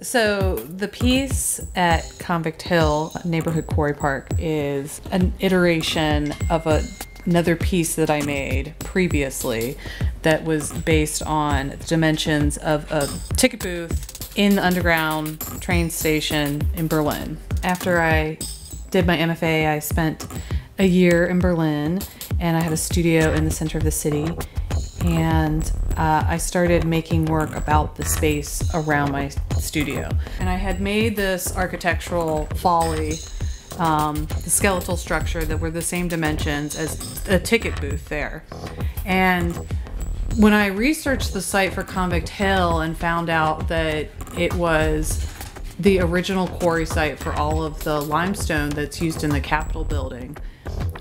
So the piece at Convict Hill Neighborhood Quarry Park is an iteration of another piece that I made previously that was based on the dimensions of a ticket booth in the underground train station in Berlin. After I did my MFA, I spent a year in Berlin, and I had a studio in the center of the city, and I started making work about the space around my studio. And I had made this architectural folly, the skeletal structure that were the same dimensions as a ticket booth there. And when I researched the site for Convict Hill and found out that it was the original quarry site for all of the limestone that's used in the Capitol building,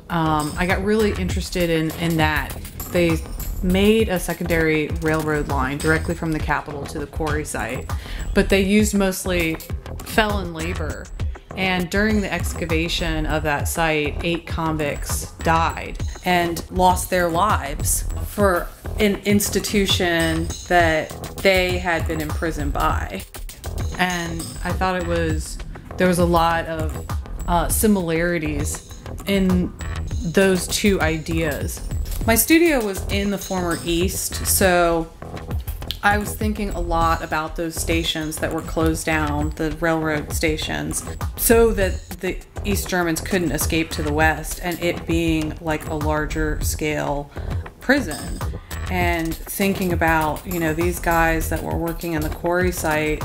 I got really interested in that. They made a secondary railroad line directly from the Capitol to the quarry site, but they used mostly felon labor. And during the excavation of that site, 8 convicts died and lost their lives for an institution that they had been imprisoned by. And I thought there was a lot of similarities in those two ideas. My studio was in the former East, so I was thinking a lot about those stations that were closed down, the railroad stations, so that the East Germans couldn't escape to the West, and it being like a larger scale prison. And thinking about, you know, these guys that were working in the quarry site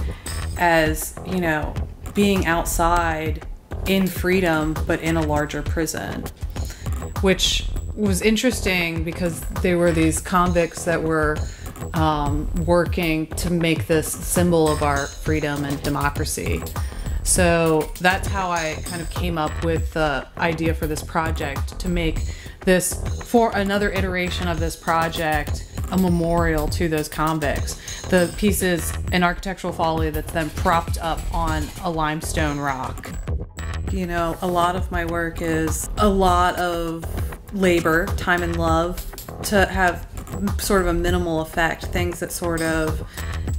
as, you know, being outside in freedom, but in a larger prison, which was interesting because they were these convicts that were working to make this symbol of our freedom and democracy. So that's how I kind of came up with the idea for this project, to make this, for another iteration of this project, a memorial to those convicts. The piece is an architectural folly that's then propped up on a limestone rock. You know, a lot of my work is a lot of labor, time and love, to have sort of a minimal effect, things that sort of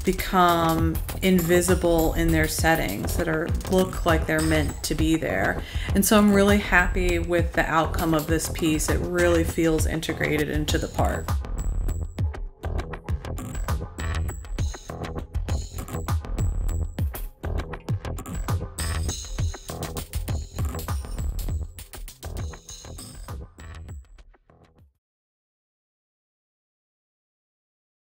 become invisible in their settings, that look like they're meant to be there. And so I'm really happy with the outcome of this piece. It really feels integrated into the park.